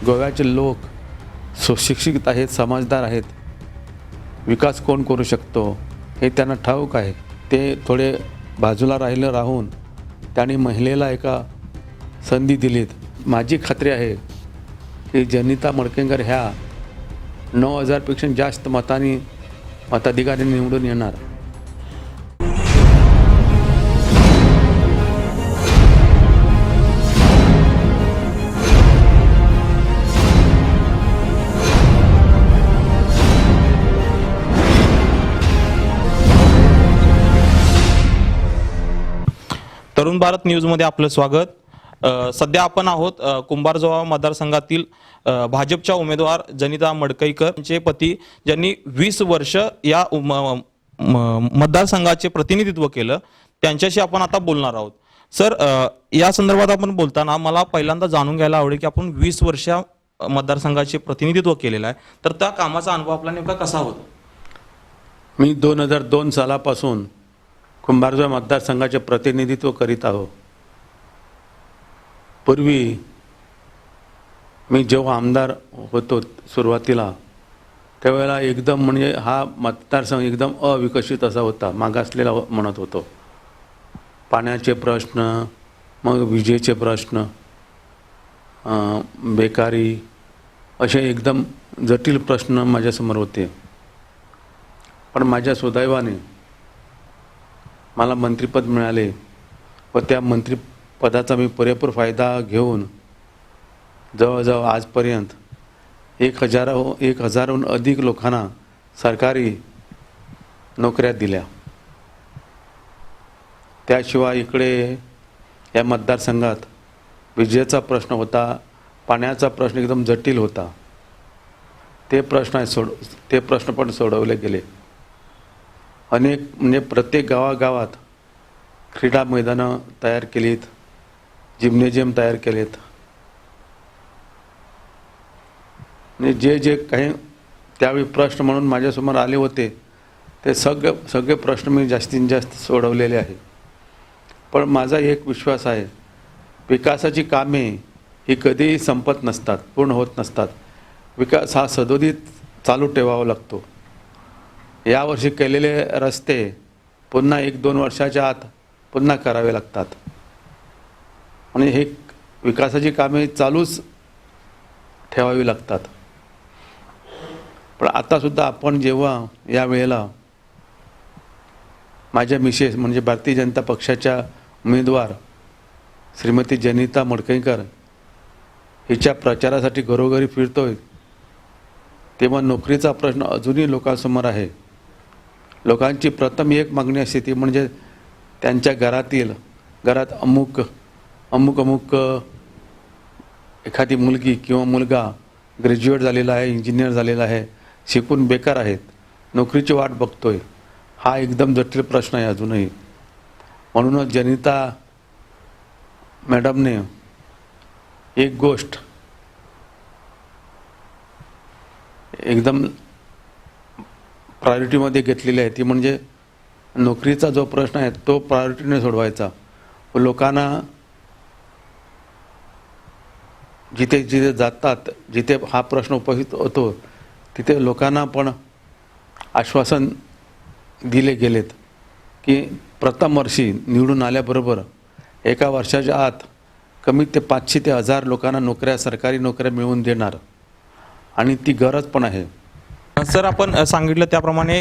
गोव्याचे लोक सुशिक्षित आहेत, समजदार आहेत. विकास कोण करू शकतो हे त्यांना ठाऊक आहे. ते थोडे बाजूला राहून त्यांनी महिलेला एका संधी दिलीत. माझी खात्री आहे की जनिता मडकईकर ह्या 9,000पेक्षा जास्त मताधिकाऱ्यांनी निवडून येणार. तरुण भारत न्यूजमध्ये आपलं स्वागत. सध्या आपण आहोत कुंभारजोवा मतदारसंघातील भाजपच्या उमेदवार जनिता मडकईकर यांचे पती, ज्यांनी 20 वर्ष या मतदारसंघाचे प्रतिनिधित्व केलं, त्यांच्याशी आपण आता बोलणार आहोत. सर, या संदर्भात आपण बोलताना मला पहिल्यांदा जाणून घ्यायला आवडेल की आपण 20 वर्ष मतदारसंघाचे प्रतिनिधित्व केलेलं आहे, तर त्या कामाचा अनुभव आपला नेमका कसा होता? मी 2002 सालापासून कुंभारजोवा मतदारसंघाचे प्रतिनिधित्व करीत आहो. पूर्वी मी जेव्हा आमदार होतो सुरुवातीला, त्यावेळेला एकदम म्हणजे हा मतदारसंघ एकदम अविकसित असा होता, मागासलेला म्हणत होतो. पाण्याचे प्रश्न, मग विजेचे प्रश्न, बेकारी, असे एकदम जटिल प्रश्न माझ्यासमोर होते. पण माझ्या सुदैवाने मला मंत्रिपद मिळाले व त्या मंत्रिपदाचा मी पुरेपूर फायदा घेऊन जवळजवळ आजपर्यंत 1,000हून अधिक लोकांना सरकारी नोकऱ्या दिल्या. त्याशिवाय इकडे या मतदारसंघात विजेचा प्रश्न होता, पाण्याचा प्रश्न एकदम जटिल होता. ते प्रश्न पण सोडवले गेले. अनेक म्हणजे प्रत्येक गावागावात क्रीडा मैदानं तयार केलीत, जिम्नेजियम तयार केलेत. म्हणजे जे काही त्यावेळी प्रश्न म्हणून माझ्यासमोर आले होते ते सगळे प्रश्न मी जास्तीत जास्त सोडवलेले आहे. पण माझा एक विश्वास आहे, विकासाची कामे ही कधीही संपत नसतात, पूर्ण होत नसतात. विकास हा सदोदित चालू ठेवावा लागतो. यावर्षी केलेले रस्ते पुन्हा 1-2 वर्षाच्या आत पुन्हा करावे लागतात आणि हे विकासाची कामे चालूच ठेवावी लागतात. पण आतासुद्धा आपण जेव्हा या वेळेला माझ्या मिसेस म्हणजे भारतीय जनता पक्षाच्या उमेदवार श्रीमती जनिता मडकईकर हिच्या प्रचारासाठी घरोघरी फिरतोय, तेव्हा नोकरीचा प्रश्न अजूनही लोकांसमोर आहे. लोकांची प्रथम एक मागणी असते ती म्हणजे त्यांच्या घरात अमुक एखादी मुलगी किंवा मुलगा ग्रॅज्युएट झालेला आहे, इंजिनियर झालेला आहे, शिकून बेकार आहेत, नोकरीची वाट बघतोय. हा एकदम जटिल प्रश्न आहे अजूनही. म्हणूनच जनिता मॅडमने एक गोष्ट एकदम प्रायोरिटीमध्ये घेतलेली आहे, ती म्हणजे नोकरीचा जो प्रश्न आहे तो प्रायोरिटीने सोडवायचा. लोकांना जिथे जिथे जातात, जिथे हा प्रश्न उपस्थित होतो, तिथे लोकांना पण आश्वासन दिले गेलेत की प्रथम वर्षी निवडून आल्याबरोबर एका वर्षाच्या आत कमीत ते 500 ते 1000 लोकांना सरकारी नोकऱ्या मिळवून देणार आणि ती गरज पण आहे. सर, आपण सांगितलं त्याप्रमाणे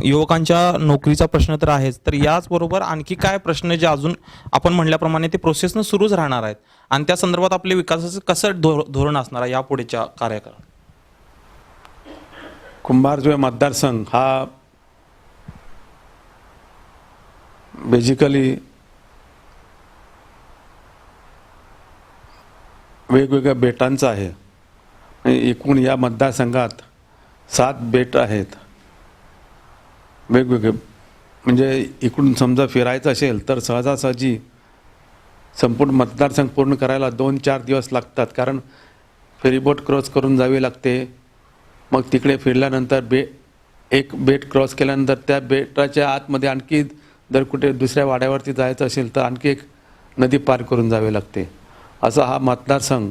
युवकांच्या नोकरीचा प्रश्न तर आहेच, तर याचबरोबर आणखी काय प्रश्न जे अजून आपण म्हणल्याप्रमाणे ते प्रोसेसनं सुरूच राहणार आहेत आणि त्या संदर्भात आपले विकासाचं कसं धोरण असणार आहे यापुढेच्या कार्यकाळात? कुंभारजोवा मतदारसंघ हा बेसिकली वेगवेगळ्या बेटांचा आहे. एकूण या मतदारसंघात 7 बेट आहेत वेगवेगळे. म्हणजे इकडून समजा फिरायचं असेल तर सहजासहजी संपूर्ण मतदारसंघ पूर्ण करायला 2-4 दिवस लागतात, कारण फेरीबोट क्रॉस करून जावे लागते. मग तिकडे फिरल्यानंतर एक बेट क्रॉस केल्यानंतर त्या बेटाच्या आतमध्ये आणखी जर कुठे दुसऱ्या वाड्यावरती जायचं असेल तर आणखी एक नदी पार करून जावे लागते. असा हा मतदारसंघ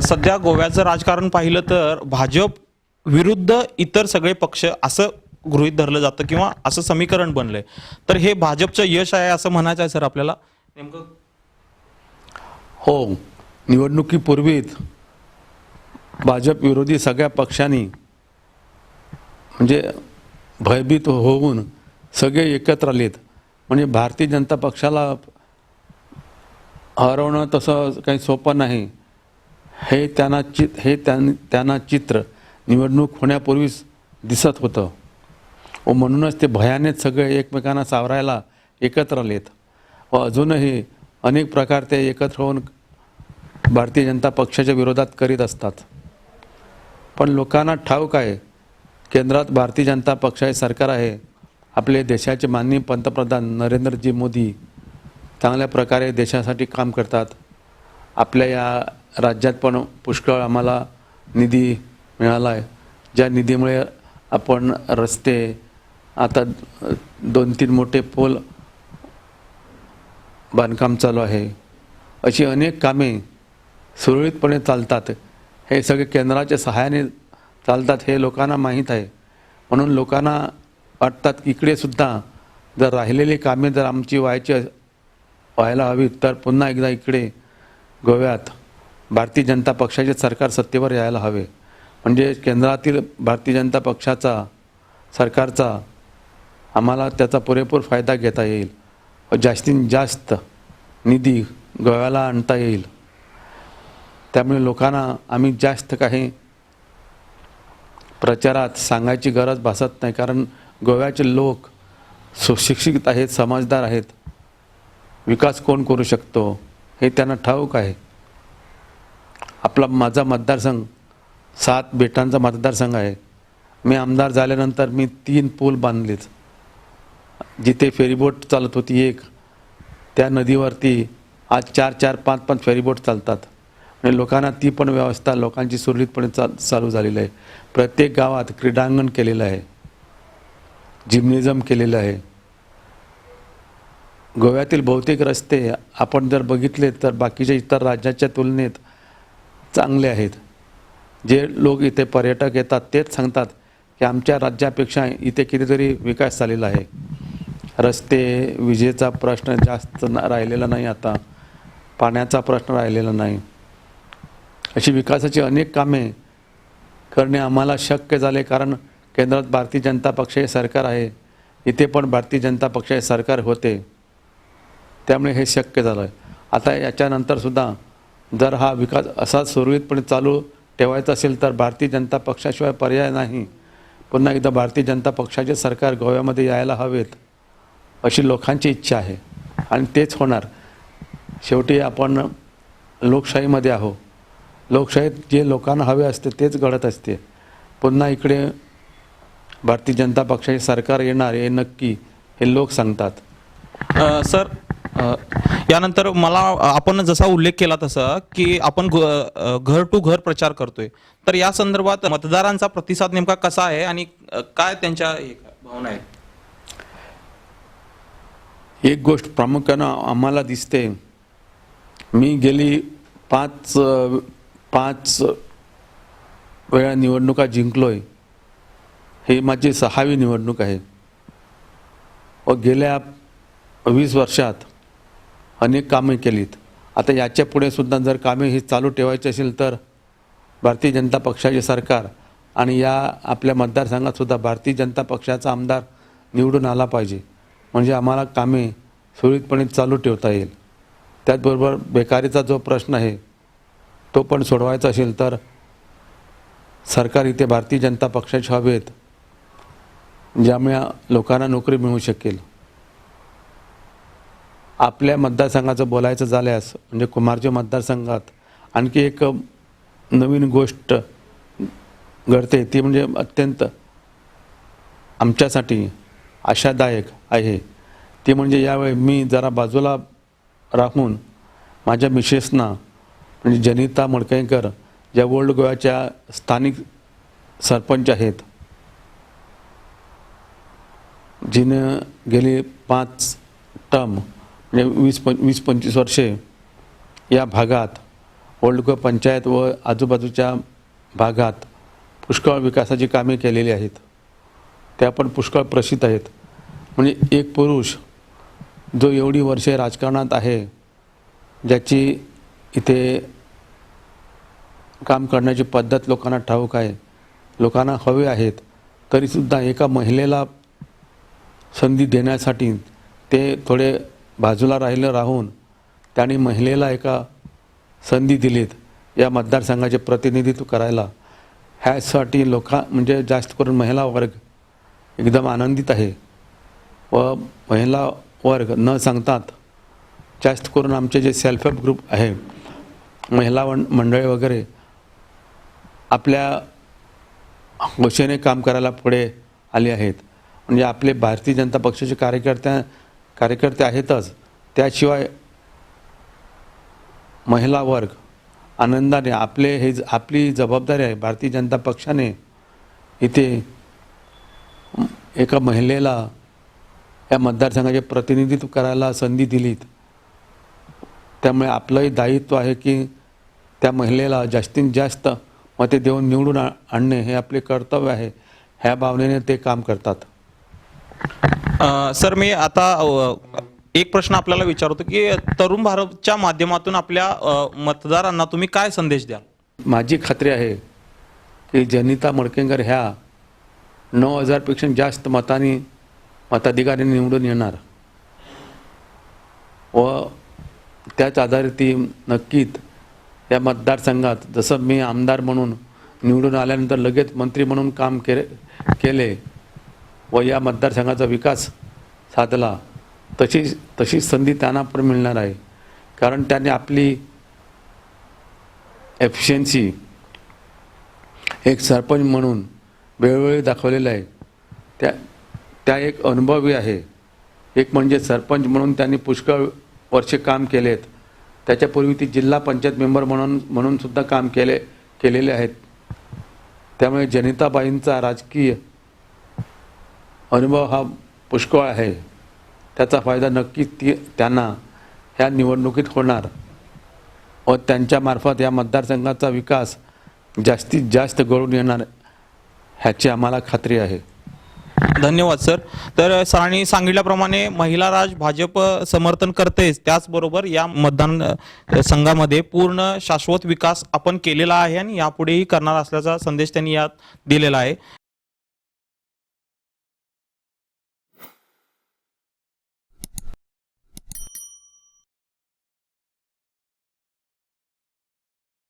सध्या गोव्याचं राजकारण पाहिलं तर भाजप विरुद्ध इतर सगळे पक्ष असं गृहीत धरलं जातं किंवा असं समीकरण बनलंय. तर हे भाजपचं यश आहे असं म्हणायचं आहे सर आपल्याला नेमकं? हो, निवडणुकीपूर्वीच भाजप विरोधी सगळ्या पक्षांनी म्हणजे भयभीत होऊन सगळे एकत्र आलेत. म्हणजे भारतीय जनता पक्षाला हरवणं तसं काही सोपं नाही हे त्यांना चित्र निवडणूक होण्यापूर्वीच दिसत होतं व म्हणूनच ते भयानेच सगळे एकमेकांना सावरायला एकत्र आलेत व अजूनही अनेक प्रकार ते एकत्र होऊन भारतीय जनता पक्षाच्या विरोधात करीत असतात. पण लोकांना ठाऊक आहे केंद्रात भारतीय जनता पक्षाचे सरकार आहे. आपले देशाचे माननीय पंतप्रधान नरेंद्रजी मोदी चांगल्या प्रकारे देशासाठी काम करतात. आपल्या या राज्यात पण पुष्कळ आम्हाला निधी मिळाला आहे, ज्या निधीमुळे आपण रस्ते, आता 2-3 मोठे पूल बांधकाम चालू आहे, अशी अनेक कामे सुरळीतपणे चालतात. हे सगळे केंद्राच्या सहाय्याने चालतात हे लोकांना माहीत आहे. म्हणून लोकांना वाटतात की इकडे सुद्धा जर राहिलेली कामे जर आमची व्हायला हवी तर पुन्हा एकदा इकडे गोव्यात भारतीय जनता पक्षाचे सरकार सत्तेवर यायला हवे. म्हणजे केंद्रातील भारतीय जनता पक्षाचा सरकारचा आम्हाला त्याचा पुरेपूर फायदा घेता येईल व जास्तीत जास्त निधी गोव्याला आणता येईल. त्यामुळे लोकांना आम्ही जास्त काही प्रचारात सांगायची गरज भासत नाही, कारण गोव्याचे लोक सुशिक्षित आहेत, समजदार आहेत. विकास कोण करू शकतो हे त्यांना ठाऊक आहे. माझा मतदारसंघ 7 बेटांचा मतदारसंघ आहे. मी आमदार झाल्यानंतर मी 3 पूल बांधलेत. जिथे फेरीबोट चालत होती एक, त्या नदीवरती आज 4-4, 5-5 फेरीबोट चालतात. आणि लोकांना ती पण व्यवस्था लोकांची सुरळीतपणे चालू झालेली आहे. प्रत्येक गावात क्रीडांगण केलेलं आहे, जिम्नेझियम केलेलं आहे. गोव्यातील बहुतेक रस्ते आपण जर बघितले तर बाकीच्या इतर राज्याच्या तुलनेत चांगले आहेत. जे लोक इथे पर्यटक येतात तेच सांगतात की आमच्या राज्यापेक्षा इथे कितीतरी विकास झालेला आहे. रस्ते, विजेचा प्रश्न जास्त राहिलेला नाही, आता पाण्याचा प्रश्न राहिलेला नाही. अशी विकासाची अनेक कामे करणे आम्हाला शक्य झाले, कारण केंद्रात भारतीय जनता पक्षाचे सरकार आहे. इथे पण भारतीय जनता पक्षाचे सरकार होते, त्यामुळे हे शक्य झालं आहे. आता याच्यानंतरसुद्धा जर हा विकास असा सुरळीतपणे चालू ठेवायचा असेल तर भारतीय जनता पक्षाशिवाय पर्याय नाही. पुन्हा एकदा भारतीय जनता पक्षाचे सरकार गोव्यामध्ये यायला हवेत अशी लोकांची इच्छा आहे आणि तेच होणार. शेवटी आपण लोकशाहीमध्ये आहो. लोकशाहीत जे लोकांना हवे असते तेच घडत असते. पुन्हा इकडे भारतीय जनता पक्षाचे सरकार येणार हे नक्की, हे लोक सांगतात. सर, यानंतर मला आपण जसा उल्लेख केला तसं की आपण घर टू घर प्रचार करतोय, तर या संदर्भात मतदारांचा प्रतिसाद नेमका कसा आहे आणि काय त्यांच्या भावना आहेत? एक गोष्ट प्रामुख्यानं आम्हाला दिसते, मी गेली 5 वेळा निवडणुका जिंकलोय. हे माझी 6वी निवडणूक आहे व गेल्या 20 वर्षात अनेक कामे केलीत. आता याच्या पुढे सुद्धा जर कामे ही चालू ठेवायची असेल तर भारतीय जनता पक्षाचे सरकार आणि या आपल्या मतदारसंघातसुद्धा भारतीय जनता पक्षाचा आमदार निवडून आला पाहिजे, म्हणजे आम्हाला कामे सुरळीतपणे चालू ठेवता येईल. त्याचबरोबर बेकारीचा जो प्रश्न आहे तो पण सोडवायचा असेल तर सरकार इथे भारतीय जनता पक्षाचे हवेत, ज्यामुळे लोकांना नोकरी मिळू शकेल. आपल्या मतदारसंघाचं बोलायचं झाल्यास म्हणजे कुमारजी मतदारसंघात आणखी एक नवीन गोष्ट घडते, ती म्हणजे अत्यंत आमच्यासाठी आशादायक आहे. ती म्हणजे यावेळी मी जरा बाजूला राहून माझ्या मिसेसना म्हणजे जनिता मडकईकर, ज्या ओल्ड गोव्याच्या स्थानिक सरपंच आहेत, जिनं गेली 5 टर्म म्हणजे 20-25 वर्षे या भागात ओल्डको पंचायत व आजूबाजूच्या भागात पुष्कळ विकासाची कामे केलेली आहेत. त्या पण पुष्कळ प्रसिद्ध आहेत. म्हणजे एक पुरुष जो एवढी वर्षे राजकारणात आहे, ज्याची इथे काम करण्याची पद्धत लोकांना ठाऊक आहे, लोकांना हवे आहेत, तरीसुद्धा एका महिलेला संधी देण्यासाठी ते थोडे बाजूला राहून त्यांनी महिलेला एका संधी दिलीत या मतदारसंघाचे प्रतिनिधित्व करायला. ह्यासाठी म्हणजे जास्त करून महिला वर्ग एकदम आनंदित आहे. व महिला वर्ग न सांगतात जास्त करून आमचे जे सेल्फ हेल्प ग्रुप आहे, महिला मंडळे वगैरे आपल्या हुशेने काम करायला पुढे आले आहेत. म्हणजे आपले भारतीय जनता पक्षाचे कार्यकर्ते आहेतच, त्याशिवाय महिला वर्ग आनंदाने आपली जबाबदारी आहे. भारतीय जनता पक्षाने इथे एका महिलेला या मतदारसंघाचे प्रतिनिधित्व करायला संधी दिलीत. त्यामुळे आपलंही दायित्व आहे की त्या महिलेला जास्तीत जास्त मते देऊन निवडून आणणे हे आपले कर्तव्य आहे. ह्या भावनेने ते काम करतात. सर, मी आता एक प्रश्न आपल्याला विचारतो की तरुण भारतच्या माध्यमातून आपल्या मतदारांना तुम्ही काय संदेश द्याल? माझी खात्री आहे की जनिता मडकेंकर ह्या 9,000पेक्षा जास्त मताधिकाऱ्यांनी निवडून येणार व त्याच आधारे ती नक्कीच या मतदारसंघात, जसं मी आमदार म्हणून निवडून आल्यानंतर लगेच मंत्री म्हणून काम केले व या मतदारसंघाचा विकास साधला, तशीच संधी त्यांना पण मिळणार आहे. कारण त्यांनी आपली एफिशियन्सी एक सरपंच म्हणून वेळोवेळी दाखवलेलं आहे. त्या एक अनुभवी आहे. एक म्हणजे सरपंच म्हणून त्यांनी पुष्कळ वर्षे काम केलेत. त्याच्यापूर्वी ती जिल्हा पंचायत मेंबर म्हणून सुद्धा काम केलेले आहेत. त्यामुळे जनिताबाईंचा राजकीय अनुभव हा पुष्कळ आहे. त्याचा फायदा नक्कीच त्यांना ह्या निवडणुकीत होणार व त्यांच्यामार्फत या मतदारसंघाचा विकास जास्तीत जास्त घडून येणार ह्याची आम्हाला खात्री आहे. धन्यवाद सर. तर सरांनी सांगितल्याप्रमाणे महिला राज भाजप समर्थन करतेच, त्याचबरोबर या मतदान संघामध्ये पूर्ण शाश्वत विकास आपण केलेला आहे आणि यापुढेही करणार असल्याचा संदेश त्यांनी यात दिलेला आहे.